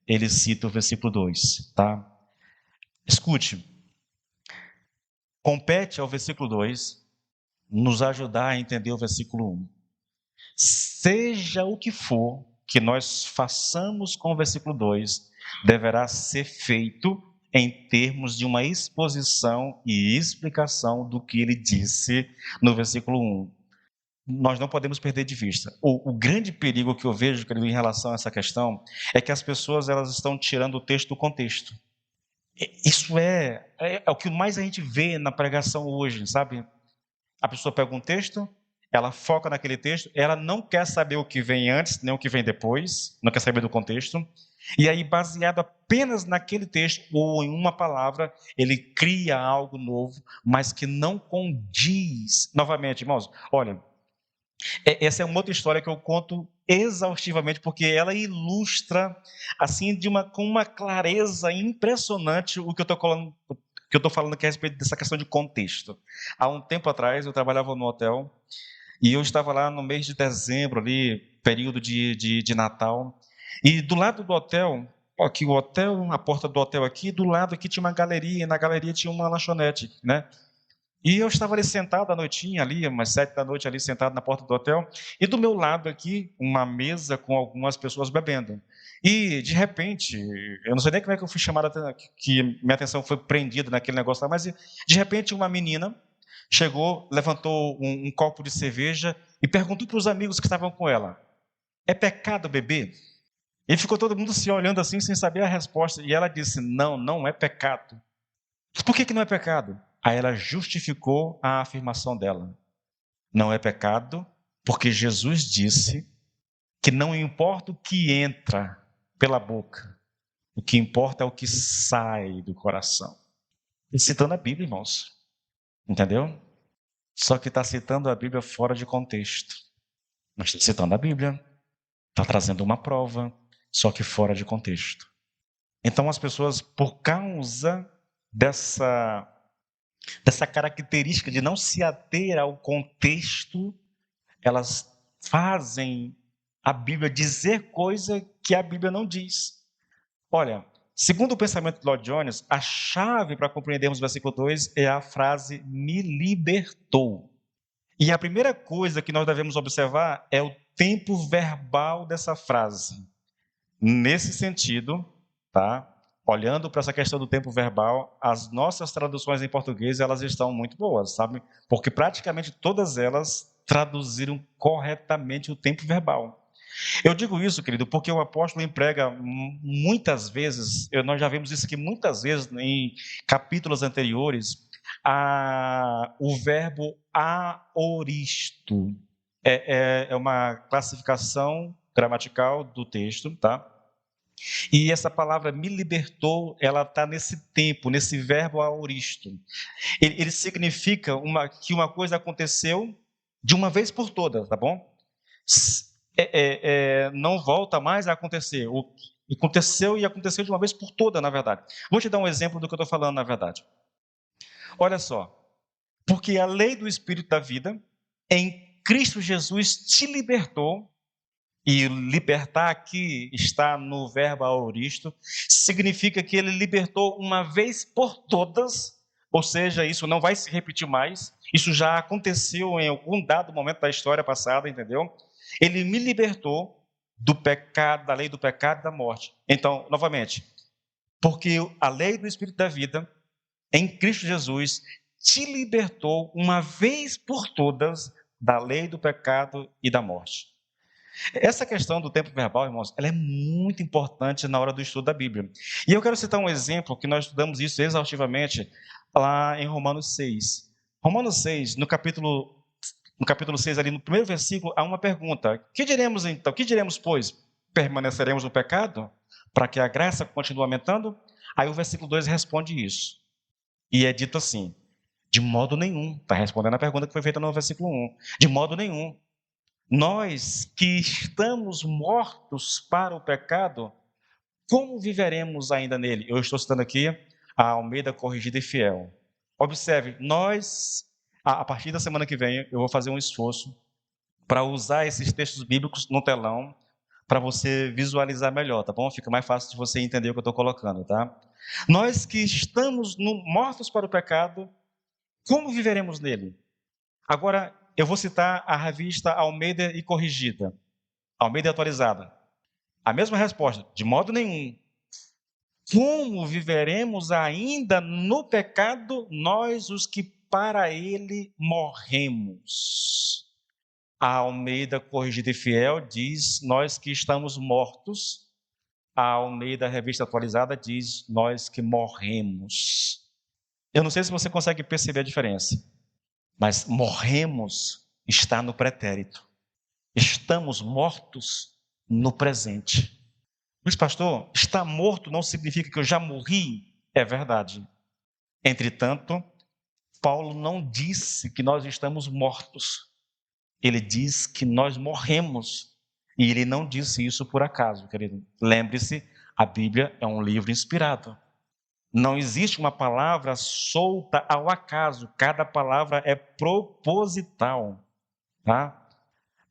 Speaker 1: ele cita o versículo 2, tá? Escute. Compete ao versículo 2 nos ajudar a entender o versículo 1. Seja o que for que nós façamos com o versículo 2, deverá ser feito em termos de uma exposição e explicação do que ele disse no versículo 1. Nós não podemos perder de vista. O grande perigo que eu vejo, querido, em relação a essa questão, é que as pessoas elas estão tirando o texto do contexto. Isso é o que mais a gente vê na pregação hoje, sabe? A pessoa pega um texto, ela foca naquele texto, ela não quer saber o que vem antes, nem o que vem depois, não quer saber do contexto. E aí, baseado apenas naquele texto ou em uma palavra, ele cria algo novo, mas que não condiz. Novamente, irmãos, olha, essa é uma outra história que eu conto exaustivamente, porque ela ilustra, assim, com uma clareza impressionante o que eu estou falando aqui a respeito dessa questão de contexto. Há um tempo atrás, eu trabalhava no hotel, e eu estava lá no mês de dezembro, ali, período de Natal, e do lado do hotel, aqui o hotel, a porta do hotel aqui, do lado aqui tinha uma galeria, e na galeria tinha uma lanchonete, né? E eu estava ali sentado à noitinha, ali, umas 7 da noite, ali sentado na porta do hotel, e do meu lado aqui, uma mesa com algumas pessoas bebendo. E, de repente, eu não sei nem como é que eu fui chamado, que minha atenção foi prendida naquele negócio lá, mas, de repente, uma menina chegou, levantou um copo de cerveja e perguntou para os amigos que estavam com ela: é pecado beber? E ficou todo mundo se olhando assim, sem saber a resposta. E ela disse: não, não é pecado. Por que não é pecado? Aí ela justificou a afirmação dela. Não é pecado, porque Jesus disse que não importa o que entra pela boca, o que importa é o que sai do coração. E citando a Bíblia, irmãos. Entendeu? Só que está citando a Bíblia fora de contexto. Não está citando a Bíblia, está trazendo uma prova, só que fora de contexto. Então as pessoas, por causa dessa característica de não se ater ao contexto, elas fazem a Bíblia dizer coisa que a Bíblia não diz. Olha, segundo o pensamento de Lloyd Jones, a chave para compreendermos o versículo 2 é a frase "me libertou". E a primeira coisa que nós devemos observar é o tempo verbal dessa frase. Nesse sentido, tá? Olhando para essa questão do tempo verbal, as nossas traduções em português, elas estão muito boas, sabe? Porque praticamente todas elas traduziram corretamente o tempo verbal. Eu digo isso, querido, porque o apóstolo emprega muitas vezes, nós já vimos isso aqui muitas vezes em capítulos anteriores, o verbo aoristo. É uma classificação gramatical do texto, tá? E essa palavra "me libertou", ela está nesse tempo, nesse verbo aoristo. Ele significa que uma coisa aconteceu de uma vez por todas, tá bom? Não volta mais a acontecer. Aconteceu e aconteceu de uma vez por todas, na verdade. Vou te dar um exemplo do que eu estou falando, na verdade. Olha só. Porque a lei do Espírito da vida, em Cristo Jesus, te libertou E libertar aqui está no verbo aoristo, significa que ele libertou uma vez por todas, ou seja, isso não vai se repetir mais, isso já aconteceu em algum dado momento da história passada, entendeu? Ele me libertou do pecado, da lei do pecado e da morte. Então, novamente, porque a lei do Espírito da vida, em Cristo Jesus, te libertou uma vez por todas da lei do pecado e da morte. Essa questão do tempo verbal, irmãos, ela é muito importante na hora do estudo da Bíblia. E eu quero citar um exemplo que nós estudamos isso exaustivamente lá em Romanos 6. Romanos 6, no capítulo 6, ali no primeiro versículo, há uma pergunta. Que diremos então? Que diremos, pois? Permaneceremos no pecado para que a graça continue aumentando? Aí o versículo 2 responde isso. E é dito assim: de modo nenhum. Está respondendo a pergunta que foi feita no versículo 1. De modo nenhum. Nós que estamos mortos para o pecado, como viveremos ainda nele? Eu estou citando aqui a Almeida Corrigida e Fiel. Observe, nós, a partir da semana que vem, eu vou fazer um esforço para usar esses textos bíblicos no telão, para você visualizar melhor, tá bom? Fica mais fácil de você entender o que eu estou colocando, tá? Nós que estamos mortos para o pecado, como viveremos nele? Agora, eu vou citar a revista Almeida e Corrigida, Almeida atualizada. A mesma resposta, de modo nenhum. Como viveremos ainda no pecado, nós os que para ele morremos? A Almeida Corrigida e Fiel diz, nós que estamos mortos. A Almeida Revista Atualizada diz, nós que morremos. Eu não sei se você consegue perceber a diferença, mas morremos está no pretérito. Estamos mortos no presente. Mas, pastor, estar morto não significa que eu já morri? É verdade. Entretanto, Paulo não disse que nós estamos mortos. Ele diz que nós morremos. E ele não disse isso por acaso, querido. Lembre-se, a Bíblia é um livro inspirado. Não existe uma palavra solta ao acaso. Cada palavra é proposital, tá?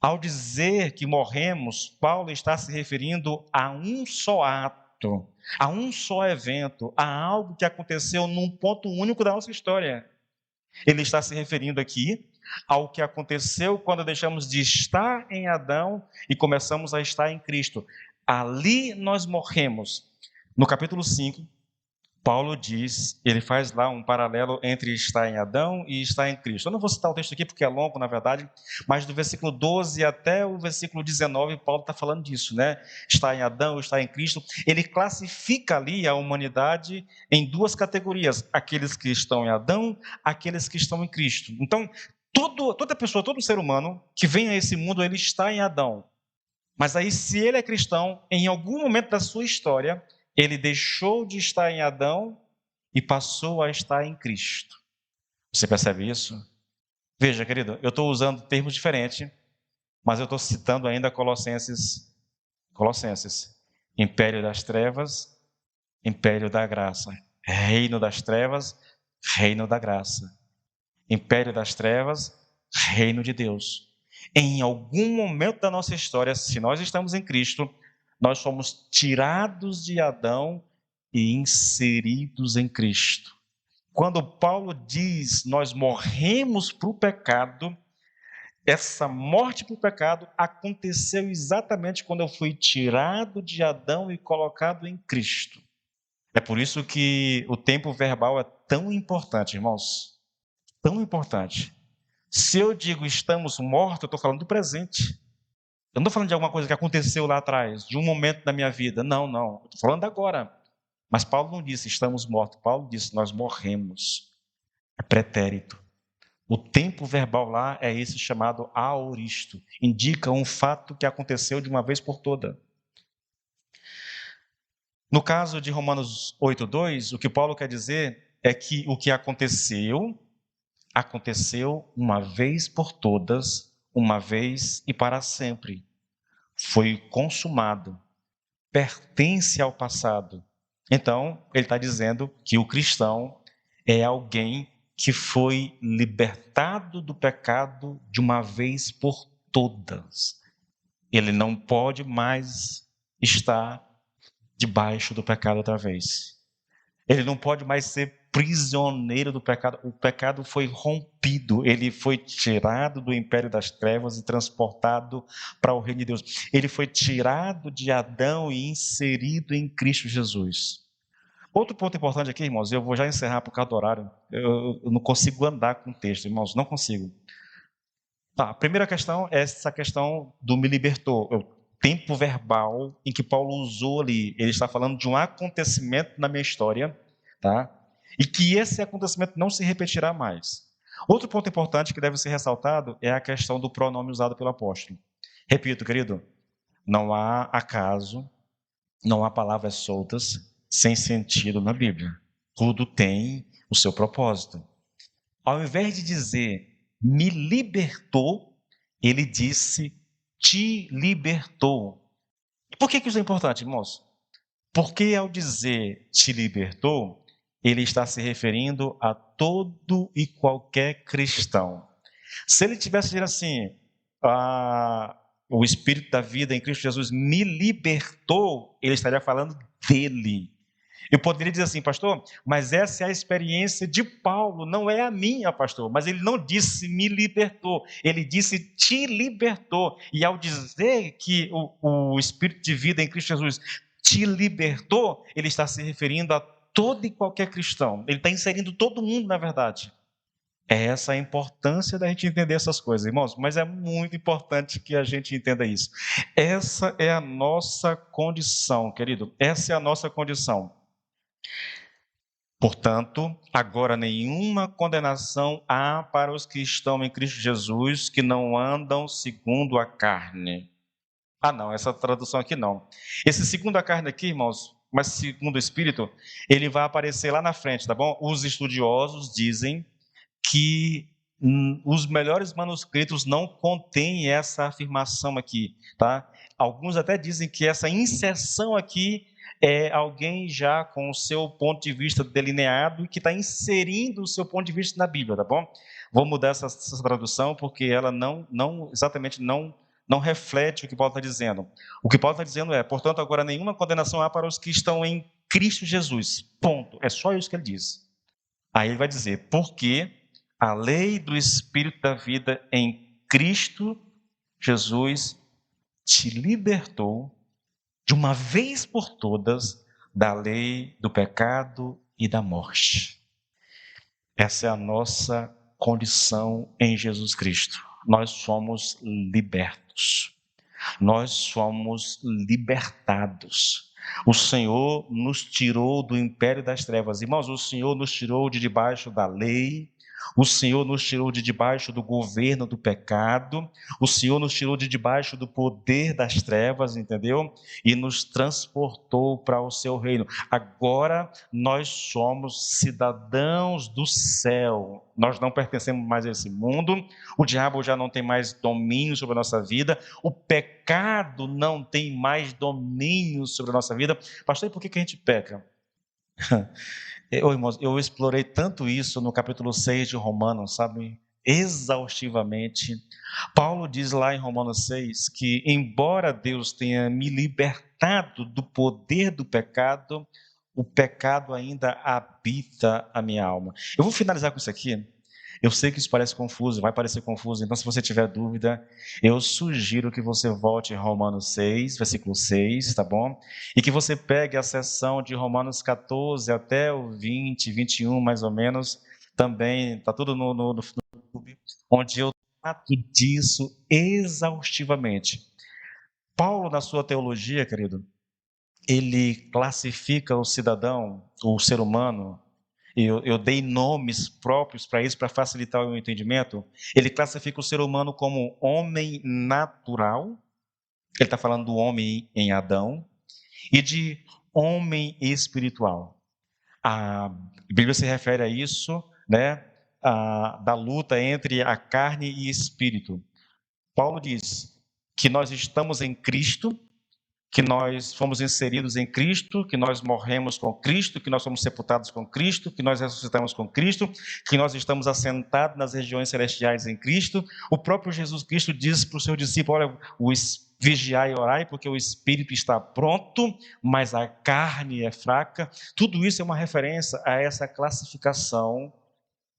Speaker 1: Ao dizer que morremos, Paulo está se referindo a um só ato, a um só evento, a algo que aconteceu num ponto único da nossa história. Ele está se referindo aqui ao que aconteceu quando deixamos de estar em Adão e começamos a estar em Cristo. Ali nós morremos. No capítulo 5, Paulo diz, ele faz lá um paralelo entre estar em Adão e estar em Cristo. Eu não vou citar o texto aqui porque é longo, na verdade, mas do versículo 12 até o versículo 19, Paulo está falando disso, né? Estar em Adão, estar em Cristo. Ele classifica ali a humanidade em duas categorias: aqueles que estão em Adão, aqueles que estão em Cristo. Então, toda pessoa, todo ser humano que vem a esse mundo, ele está em Adão. Mas aí, se ele é cristão, em algum momento da sua história, ele deixou de estar em Adão e passou a estar em Cristo. Você percebe isso? Veja, querido, eu estou usando termos diferentes, mas eu estou citando ainda Colossenses. Colossenses. Império das trevas, império da graça. Reino das trevas, reino da graça. Império das trevas, reino de Deus. Em algum momento da nossa história, se nós estamos em Cristo, nós somos tirados de Adão e inseridos em Cristo. Quando Paulo diz nós morremos para o pecado, essa morte para o pecado aconteceu exatamente quando eu fui tirado de Adão e colocado em Cristo. É por isso que o tempo verbal é tão importante, irmãos. Tão importante. Se eu digo estamos mortos, eu estou falando do presente. Eu não estou falando de alguma coisa que aconteceu lá atrás, de um momento da minha vida. Não, não. Eu estou falando agora. Mas Paulo não disse estamos mortos. Paulo disse nós morremos. É pretérito. O tempo verbal lá é esse chamado aoristo. Indica um fato que aconteceu de uma vez por toda. No caso de Romanos 8:2, o que Paulo quer dizer é que o que aconteceu uma vez por todas, uma vez e para sempre. Foi consumado, pertence ao passado. Então, ele está dizendo que o cristão é alguém que foi libertado do pecado de uma vez por todas. ele não pode mais estar debaixo do pecado outra vez. Ele não pode mais ser prisioneiro do pecado. O pecado foi rompido, ele foi tirado do império das trevas e transportado para o reino de Deus. Ele foi tirado de Adão e inserido em Cristo Jesus. Outro ponto importante aqui, irmãos, eu vou já encerrar por causa do horário. Eu não consigo andar com o texto, irmãos, não consigo. Tá, a primeira questão é essa questão do me libertou. O tempo verbal em que Paulo usou ali, ele está falando de um acontecimento na minha história, tá? E que esse acontecimento não se repetirá mais. Outro ponto importante que deve ser ressaltado é a questão do pronome usado pelo apóstolo. Repito, querido, não há acaso, não há palavras soltas sem sentido na Bíblia. Tudo tem o seu propósito. Ao invés de dizer me libertou, ele disse te libertou. Por que isso é importante, irmãos? Porque ao dizer te libertou, ele está se referindo a todo e qualquer cristão. Se ele tivesse dito assim, o Espírito da vida em Cristo Jesus me libertou, ele estaria falando dele. Eu poderia dizer assim, pastor, mas essa é a experiência de Paulo, não é a minha, pastor. Mas ele não disse me libertou, ele disse te libertou. E ao dizer que o Espírito de vida em Cristo Jesus te libertou, ele está se referindo a todo e qualquer cristão. Ele está inserindo todo mundo, na verdade. É essa a importância da gente entender essas coisas, irmãos, mas é muito importante que a gente entenda isso. Essa é a nossa condição, querido, essa é a nossa condição. Portanto, agora nenhuma condenação há para os que estão em Cristo Jesus, que não andam segundo a carne. Ah, não, essa tradução aqui não. Esse segundo a carne aqui, irmãos, mas segundo o Espírito, ele vai aparecer lá na frente, tá bom? Os estudiosos dizem que os melhores manuscritos não contêm essa afirmação aqui, tá? Alguns até dizem que essa inserção aqui é alguém já com o seu ponto de vista delineado e que está inserindo o seu ponto de vista na Bíblia, tá bom? Vou mudar essa tradução porque ela exatamente não reflete o que Paulo está dizendo. O que Paulo está dizendo é, portanto, agora nenhuma condenação há para os que estão em Cristo Jesus. Ponto. É só isso que ele diz. Aí ele vai dizer, porque a lei do Espírito da vida em Cristo Jesus te libertou de uma vez por todas da lei do pecado e da morte. Essa é a nossa condição em Jesus Cristo. Nós somos libertos. Nós somos libertados. O Senhor nos tirou do império das trevas. Irmãos, o Senhor nos tirou de debaixo da lei, o Senhor nos tirou de debaixo do governo do pecado, o Senhor nos tirou de debaixo do poder das trevas, entendeu? E nos transportou para o seu reino. Agora nós somos cidadãos do céu. Nós não pertencemos mais a esse mundo, o diabo já não tem mais domínio sobre a nossa vida, o pecado não tem mais domínio sobre a nossa vida. Pastor, e por que a gente peca? Irmãos, eu explorei tanto isso no capítulo 6 de Romanos, sabe? Exaustivamente. Paulo diz lá em Romanos 6 que, embora Deus tenha me libertado do poder do pecado, o pecado ainda habita a minha alma. Eu vou finalizar com isso aqui. Eu sei que isso parece confuso, vai parecer confuso, então se você tiver dúvida, eu sugiro que você volte em Romanos 6, versículo 6, tá bom? E que você pegue a seção de Romanos 14 até o 20, 21 mais ou menos, também, tá tudo no YouTube, onde eu trato disso exaustivamente. Paulo, na sua teologia, querido, ele classifica o cidadão, o ser humano, eu dei nomes próprios para isso, para facilitar o entendimento. Ele classifica o ser humano como homem natural, ele está falando do homem em Adão, e de homem espiritual. A Bíblia se refere a isso, né, da luta entre a carne e espírito. Paulo diz que nós estamos em Cristo, que nós fomos inseridos em Cristo, que nós morremos com Cristo, que nós somos sepultados com Cristo, que nós ressuscitamos com Cristo, que nós estamos assentados nas regiões celestiais em Cristo. O próprio Jesus Cristo diz para o seu discípulo, olha, o Espírito Vigiai e orai, porque o espírito está pronto, mas a carne é fraca. Tudo isso é uma referência a essa classificação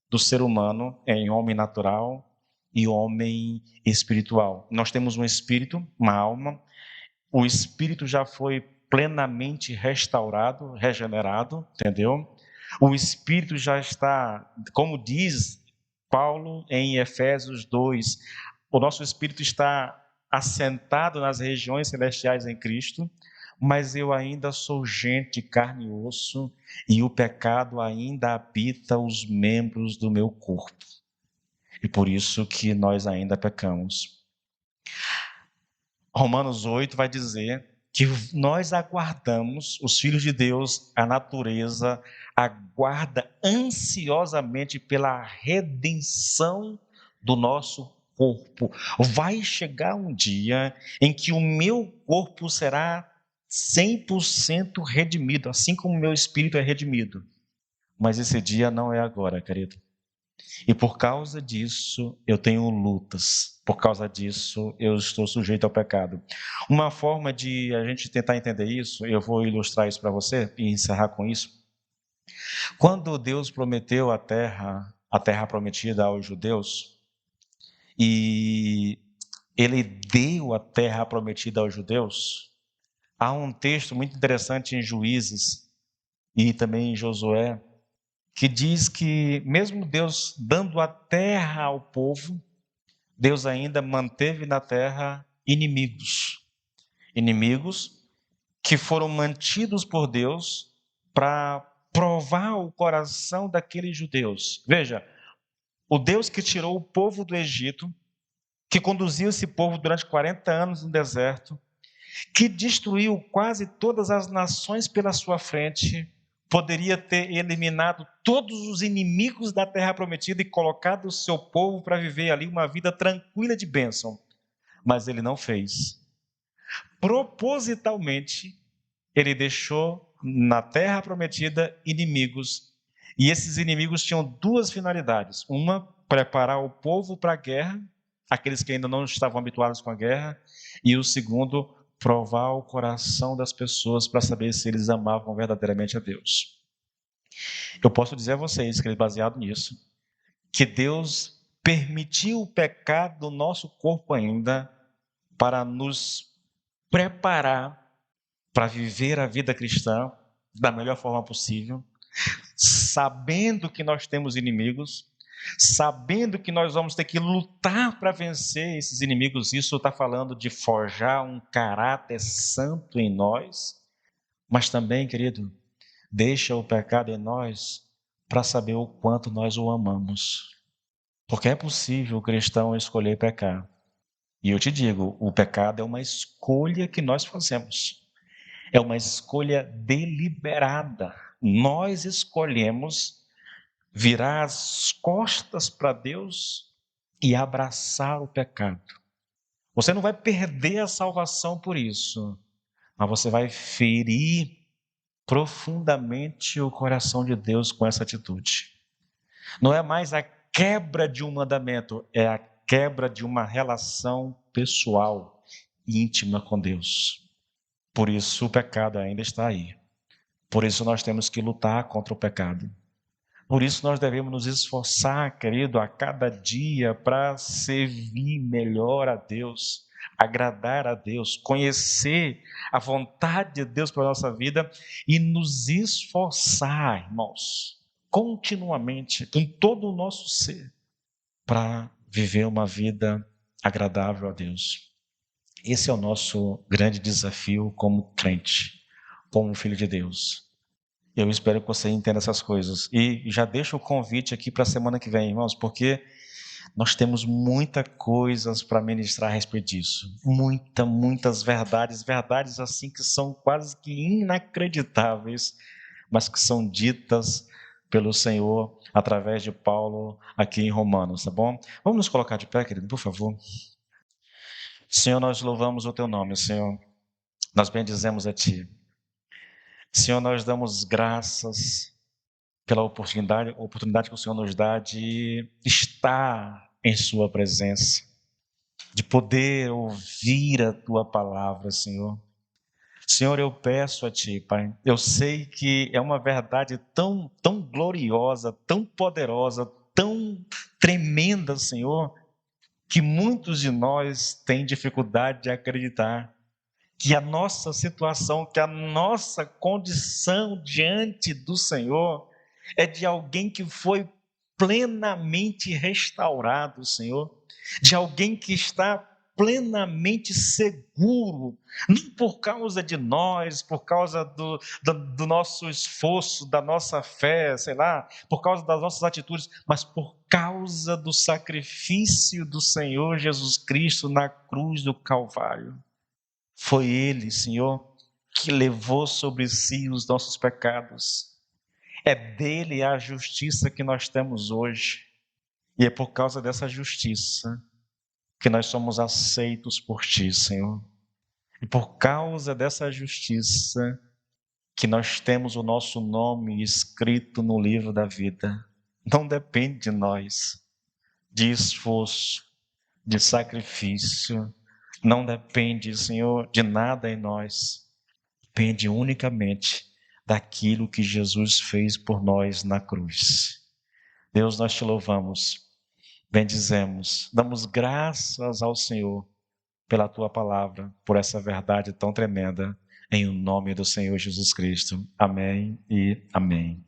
Speaker 1: do ser humano em homem natural e homem espiritual. Nós temos um espírito, uma alma. O espírito já foi plenamente restaurado, regenerado, entendeu? O espírito já está, como diz Paulo em Efésios 2, o nosso espírito está assentado nas regiões celestiais em Cristo, mas eu ainda sou gente de carne e osso, e o pecado ainda habita os membros do meu corpo. E por isso que nós ainda pecamos. Romanos 8 vai dizer que nós aguardamos, os filhos de Deus, a natureza aguarda ansiosamente pela redenção do nosso corpo. Vai chegar um dia em que o meu corpo será 100% redimido, assim como o meu espírito é redimido. Mas esse dia não é agora, querido. E por causa disso, eu tenho lutas. Por causa disso, eu estou sujeito ao pecado. Uma forma de a gente tentar entender isso, eu vou ilustrar isso para você e encerrar com isso. Quando Deus prometeu a terra prometida aos judeus, e ele deu a terra prometida aos judeus, há um texto muito interessante em Juízes e também em Josué, que diz que mesmo Deus dando a terra ao povo, Deus ainda manteve na terra inimigos. Inimigos que foram mantidos por Deus para provar o coração daqueles judeus. Veja, o Deus que tirou o povo do Egito, que conduziu esse povo durante 40 anos no deserto, que destruiu quase todas as nações pela sua frente, poderia ter eliminado todos os inimigos da terra prometida e colocado o seu povo para viver ali uma vida tranquila de bênção. Mas ele não fez. Propositalmente, ele deixou na terra prometida inimigos. E esses inimigos tinham duas finalidades. Uma, preparar o povo para a guerra, aqueles que ainda não estavam habituados com a guerra. E o segundo, provar o coração das pessoas para saber se eles amavam verdadeiramente a Deus. Eu posso dizer a vocês, que baseado nisso, que Deus permitiu o pecado do nosso corpo ainda para nos preparar para viver a vida cristã da melhor forma possível, sabendo que nós temos inimigos, sabendo que nós vamos ter que lutar para vencer esses inimigos. Isso está falando de forjar um caráter santo em nós, mas também, querido, deixa o pecado em nós para saber o quanto nós o amamos. Porque é possível o cristão escolher pecar. E eu te digo, o pecado é uma escolha que nós fazemos. É uma escolha deliberada. Nós escolhemos virar as costas para Deus e abraçar o pecado. Você não vai perder a salvação por isso, mas você vai ferir profundamente o coração de Deus com essa atitude. Não é mais a quebra de um mandamento, é a quebra de uma relação pessoal, íntima com Deus. Por isso o pecado ainda está aí. Por isso nós temos que lutar contra o pecado. Por isso nós devemos nos esforçar, querido, a cada dia para servir melhor a Deus, agradar a Deus, conhecer a vontade de Deus para a nossa vida e nos esforçar, irmãos, continuamente, com todo o nosso ser, para viver uma vida agradável a Deus. Esse é o nosso grande desafio como crente, como filho de Deus. Eu espero que você entenda essas coisas. E já deixo o convite aqui para a semana que vem, irmãos, porque nós temos muitas coisas para ministrar a respeito disso. Muitas verdades assim que são quase que inacreditáveis, mas que são ditas pelo Senhor através de Paulo aqui em Romanos, tá bom? Vamos nos colocar de pé, querido, por favor. Senhor, nós louvamos o teu nome, Senhor. Nós bendizemos a ti. Senhor, nós damos graças pela oportunidade que o Senhor nos dá de estar em sua presença. de poder ouvir a tua palavra, Senhor. Senhor, eu peço a Ti, Pai, eu sei que é uma verdade tão gloriosa, tão poderosa, tão tremenda, Senhor, que muitos de nós têm dificuldade de acreditar que a nossa situação, que a nossa condição diante do Senhor é de alguém que foi plenamente restaurado, Senhor, de alguém que está plenamente seguro, não por causa de nós, por causa do nosso esforço, da nossa fé, sei lá, por causa das nossas atitudes, mas por causa do sacrifício do Senhor Jesus Cristo na cruz do Calvário. Foi Ele, Senhor, que levou sobre si os nossos pecados. É dele a justiça que nós temos hoje. E é por causa dessa justiça que nós somos aceitos por Ti, Senhor. E por causa dessa justiça que nós temos o nosso nome escrito no livro da vida. Não depende de nós, de esforço, de sacrifício. Não depende, Senhor, de nada em nós. Depende unicamente daquilo que Jesus fez por nós na cruz. Deus, nós te louvamos, bendizemos, damos graças ao Senhor pela tua palavra, por essa verdade tão tremenda, em o nome do Senhor Jesus Cristo. Amém e amém.